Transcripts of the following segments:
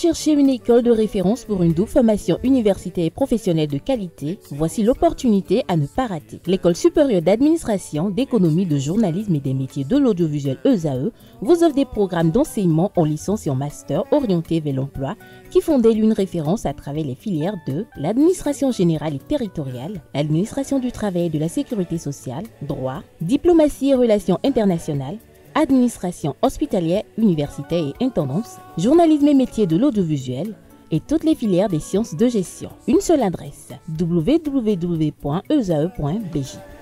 cherchez une école de référence pour une double formation universitaire et professionnelle de qualité? Voici l'opportunité à ne pas rater. L'École supérieure d'administration, d'économie, de journalisme et des métiers de l'audiovisuel ESAE vous offre des programmes d'enseignement en licence et en master orientés vers l'emploi qui font d'elle une référence à travers les filières de l'administration générale et territoriale, l'administration du travail et de la sécurité sociale, droit, diplomatie et relations internationales, administration hospitalière, universitaire et intendance, journalisme et métiers de l'audiovisuel et toutes les filières des sciences de gestion. Une seule adresse, www.esae.bj.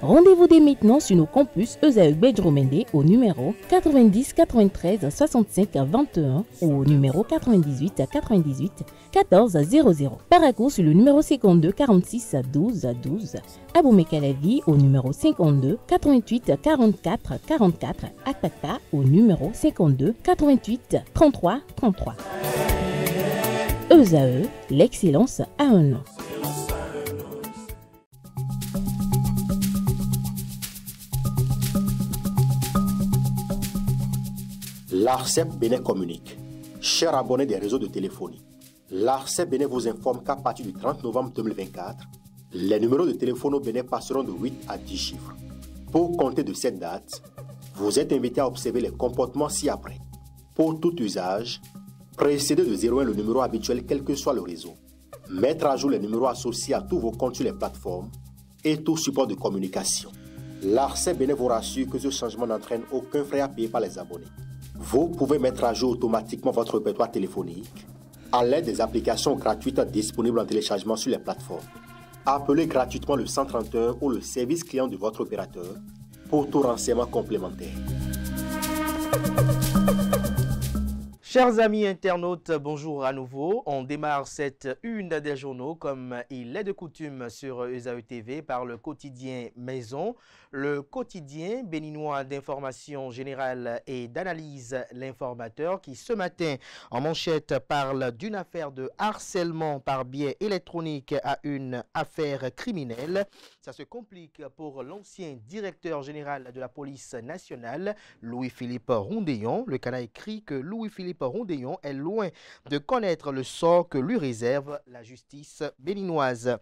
Rendez-vous dès maintenant sur nos campus ESAE Bedjromende au numéro 90 93 65 21 ou au numéro 98 98 14 00. Paracourt sur le numéro 52 46 12 12. Aboumé-Calavi au numéro 52 88 44 44. Akpata au numéro 52 88 33 33. ESAE, l'excellence a un nom. L'ARCEP Bénin communique. Chers abonnés des réseaux de téléphonie, l'ARCEP Bénin vous informe qu'à partir du 30 novembre 2024, les numéros de téléphone au Bénin passeront de 8 à 10 chiffres. Pour compter de cette date, vous êtes invité à observer les comportements ci-après. Pour tout usage, précédez de 01 le numéro habituel quel que soit le réseau. Mettre à jour les numéros associés à tous vos comptes sur les plateformes et tout support de communication. L'ARCEP Bénin vous rassure que ce changement n'entraîne aucun frais à payer par les abonnés. Vous pouvez mettre à jour automatiquement votre répertoire téléphonique à l'aide des applications gratuites disponibles en téléchargement sur les plateformes. Appelez gratuitement le 131 ou le service client de votre opérateur pour tout renseignement complémentaire. Chers amis internautes, bonjour à nouveau. On démarre cette une des journaux comme il est de coutume sur ESAE TV par le quotidien Maison, le quotidien béninois d'information générale et d'analyse L'Informateur qui ce matin en manchette parle d'une affaire de harcèlement par biais électronique à une affaire criminelle. Ça se complique pour l'ancien directeur général de la police nationale, Louis-Philippe Rondeillon. Le Canard écrit que Louis-Philippe Rondeillon est loin de connaître le sort que lui réserve la justice béninoise.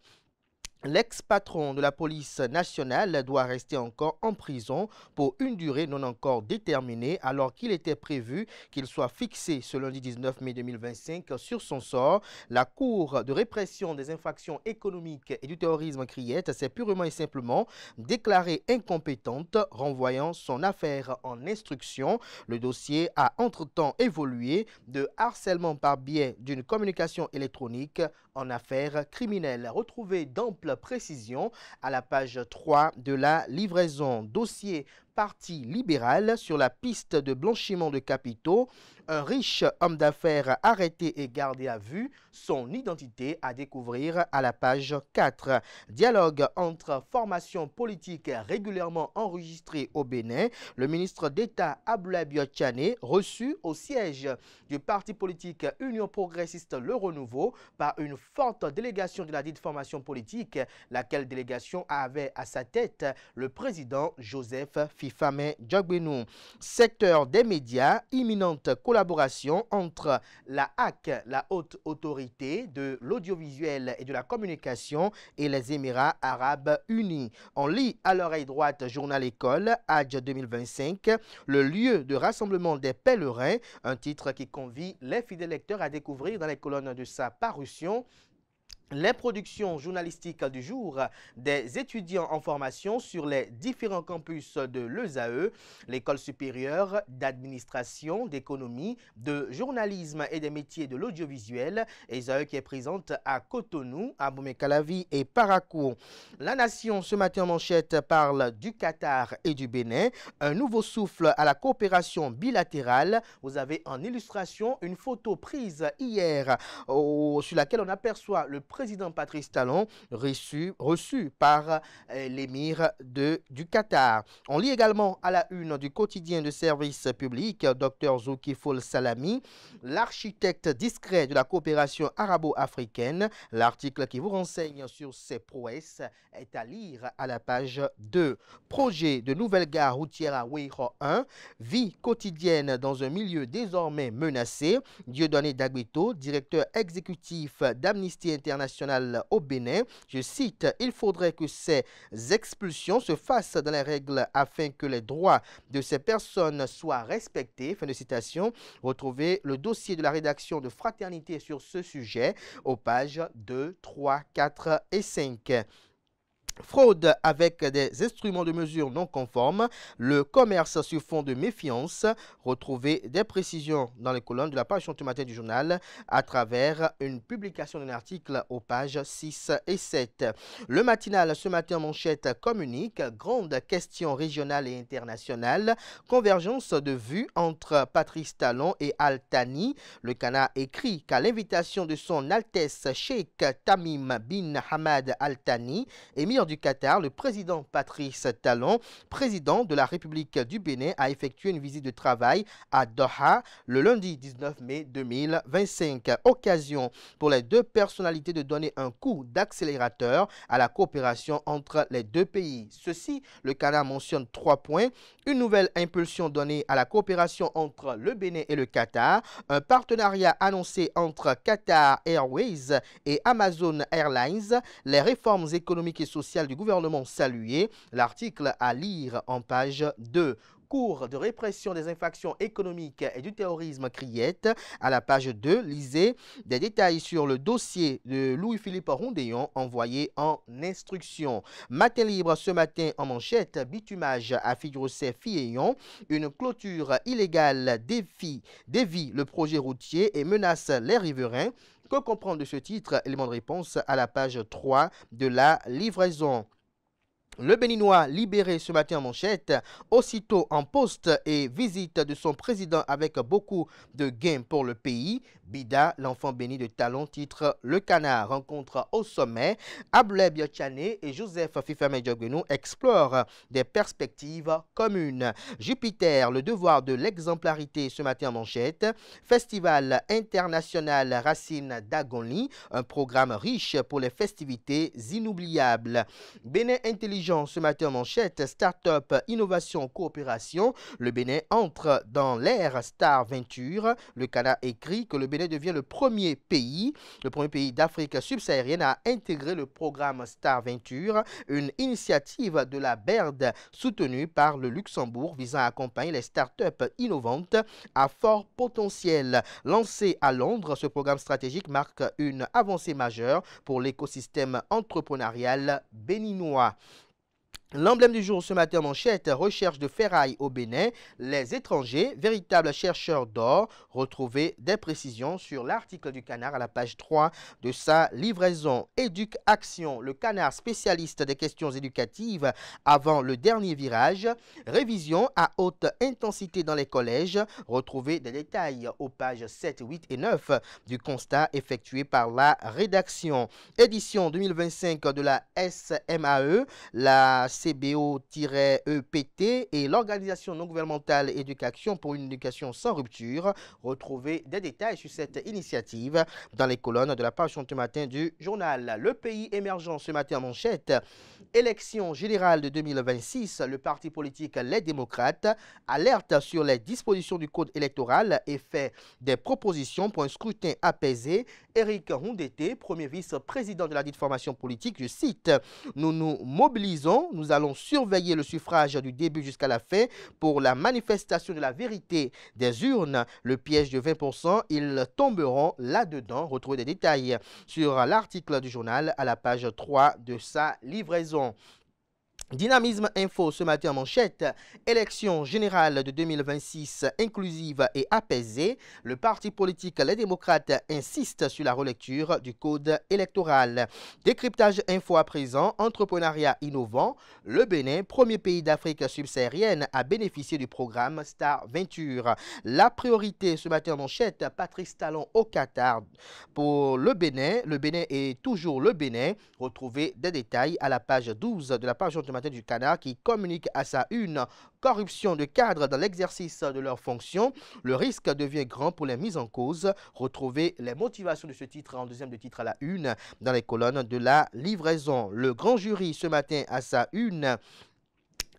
L'ex-patron de la police nationale doit rester encore en prison pour une durée non encore déterminée alors qu'il était prévu qu'il soit fixé ce lundi 19 mai 2025 sur son sort. La Cour de répression des infractions économiques et du terrorisme Criette s'est purement et simplement déclarée incompétente, renvoyant son affaire en instruction. Le dossier a entre-temps évolué de harcèlement par biais d'une communication électronique en affaire criminelle. Retrouvez d'amples précisions à la page 3 de la livraison. Dossier Parti libéral sur la piste de blanchiment de capitaux. Un riche homme d'affaires arrêté et gardé à vue. Son identité à découvrir à la page 4. Dialogue entre formations politiques régulièrement enregistrées au Bénin. Le ministre d'État Abdoulaye Biotchane reçu au siège du parti politique Union progressiste Le Renouveau par une forte délégation de la dite formation politique, laquelle délégation avait à sa tête le président Joseph Fifame Djogbenou. Secteur des médias, imminente collaboration entre la HAC, la Haute Autorité de l'Audiovisuel et de la Communication, et les Émirats Arabes Unis. On lit à l'oreille droite Journal École, Hadj 2025, le lieu de rassemblement des pèlerins, un titre qui convie les fidèles lecteurs à découvrir dans les colonnes de sa parution. Les productions journalistiques du jour des étudiants en formation sur les différents campus de l'ESAE, l'école supérieure d'administration, d'économie, de journalisme et des métiers de l'audiovisuel, ESAE qui est présente à Cotonou, à Aboumé-Calavi et Paracourt. La Nation ce matin en manchette parle du Qatar et du Bénin, un nouveau souffle à la coopération bilatérale. Vous avez en illustration une photo prise hier sur laquelle on aperçoit le président Patrice Talon reçu par l'émir du Qatar. On lit également à la une du quotidien de service public, Dr Zulkifil Salami, l'architecte discret de la coopération arabo-africaine. L'article qui vous renseigne sur ses prouesses est à lire à la page 2. Projet de nouvelle gare routière à Ouéro 1, vie quotidienne dans un milieu désormais menacé. Dieudonné Dagbito, directeur exécutif d'Amnesty International au Bénin, je cite, « Il faudrait que ces expulsions se fassent dans les règles afin que les droits de ces personnes soient respectés. » Fin de citation. Retrouvez le dossier de la rédaction de Fraternité sur ce sujet aux pages 2, 3, 4 et 5. Fraude avec des instruments de mesure non conformes, le commerce sur fond de méfiance. Retrouvez des précisions dans les colonnes de la page ce matin du journal à travers une publication d'un article aux pages 6 et 7. Le matinal ce matin en manchette communique, grande question régionale et internationale, convergence de vues entre Patrice Talon et Al Thani. Le Canard écrit qu'à l'invitation de son Altesse Cheikh Tamim bin Hamad Al Thani, émir du Qatar, le président Patrice Talon, président de la République du Bénin, a effectué une visite de travail à Doha le lundi 19 mai 2025. Occasion pour les deux personnalités de donner un coup d'accélérateur à la coopération entre les deux pays. Ceci, le Canada mentionne 3 points. Une nouvelle impulsion donnée à la coopération entre le Bénin et le Qatar, un partenariat annoncé entre Qatar Airways et Amazon Airlines, les réformes économiques et sociales du gouvernement saluées. L'article à lire en page 2. Cours de répression des infractions économiques et du terrorisme criette. À la page 2, lisez des détails sur le dossier de Louis-Philippe Rondéon envoyé en instruction. Matin libre ce matin en manchette, bitumage à Figuerossé-Filleyon. Une clôture illégale dévie le projet routier et menace les riverains. Que comprendre de ce titre? Élément de réponse à la page 3 de la livraison. Le Béninois libéré ce matin en manchette, aussitôt en poste et visite de son président avec beaucoup de gains pour le pays. Bida, l'enfant béni de Talon, titre Le Canard, rencontre au sommet. Abdoulaye Biachane et Joseph Fifame Diogbenou explorent des perspectives communes. Jupiter, le devoir de l'exemplarité ce matin en manchette. Festival international Racine d'Agonly, un programme riche pour les festivités inoubliables. Bénin intelligent ce matin en manchette, Start-up, Innovation, Coopération. Le Bénin entre dans l'ère Star Venture. Le Canada écrit que le Bénin devient le premier pays d'Afrique subsaharienne à intégrer le programme Star Venture, une initiative de la BERD soutenue par le Luxembourg visant à accompagner les start-up innovantes à fort potentiel. Lancé à Londres, ce programme stratégique marque une avancée majeure pour l'écosystème entrepreneurial béninois. L'emblème du jour ce matin manchette, recherche de ferraille au Bénin, les étrangers, véritables chercheurs d'or. Retrouvez des précisions sur l'article du Canard à la page 3 de sa livraison. Éduc Action, le Canard spécialiste des questions éducatives avant le dernier virage. Révision à haute intensité dans les collèges. Retrouvez des détails aux pages 7, 8 et 9 du constat effectué par la rédaction. Édition 2025 de la SMAE, la CBO-EPT et l'organisation non gouvernementale Éducation pour une éducation sans rupture. Retrouvez des détails sur cette initiative dans les colonnes de la page ce matin du journal. Le pays émergent ce matin en manchette. Élection générale de 2026, le parti politique Les Démocrates alerte sur les dispositions du code électoral et fait des propositions pour un scrutin apaisé. Éric Rondeté, premier vice-président de la dite formation politique, je cite, « Nous nous mobilisons, nous allons surveiller le suffrage du début jusqu'à la fin pour la manifestation de la vérité des urnes. Le piège de 20%, ils tomberont là-dedans. » Retrouvez des détails sur l'article du journal à la page 3 de sa livraison. Dynamisme Info ce matin en manchette, élection générale de 2026 inclusive et apaisée. Le parti politique Les Démocrates insiste sur la relecture du code électoral. Décryptage Info à présent, entrepreneuriat innovant. Le Bénin, premier pays d'Afrique subsaharienne à bénéficier du programme Star Venture. La priorité ce matin en manchette, Patrice Talon au Qatar pour le Bénin. Le Bénin est toujours le Bénin. Retrouvez des détails à la page 12 de la page du matin du Canard qui communique à sa une corruption de cadres dans l'exercice de leurs fonctions. Le risque devient grand pour les mises en cause. Retrouvez les motivations de ce titre en deuxième de titre à la une dans les colonnes de la livraison. Le grand jury ce matin à sa une.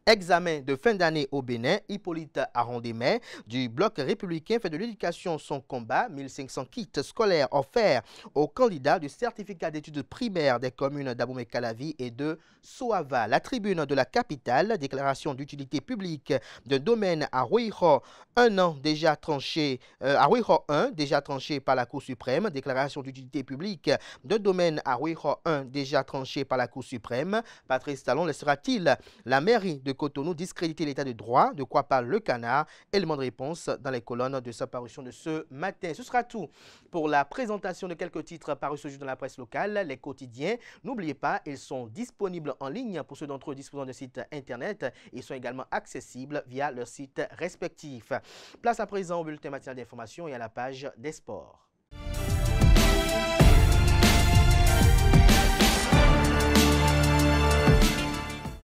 Examen de fin d'année au Bénin, Hippolyte Arondemais du Bloc républicain fait de l'éducation son combat. 1500 kits scolaires offerts aux candidats du certificat d'études primaires des communes d'Abomey-Calavi et de Soava. La tribune de la capitale, déclaration d'utilité publique d'un domaine à Rouiho, un an déjà tranché, à Rouiho 1, déjà tranché par la Cour suprême. Déclaration d'utilité publique d'un domaine à Rouiho 1, déjà tranché par la Cour suprême. Patrice Talon laissera-t-il la mairie de Cotonou discréditer l'état de droit? De quoi parle le Canard? Élément de réponse dans les colonnes de sa parution de ce matin. Ce sera tout pour la présentation de quelques titres parus ce jour dans la presse locale, les quotidiens. N'oubliez pas, ils sont disponibles en ligne pour ceux d'entre eux disposant de sites internet. Ils sont également accessibles via leurs sites respectifs. Place à présent au bulletin matinal d'information et à la page des sports.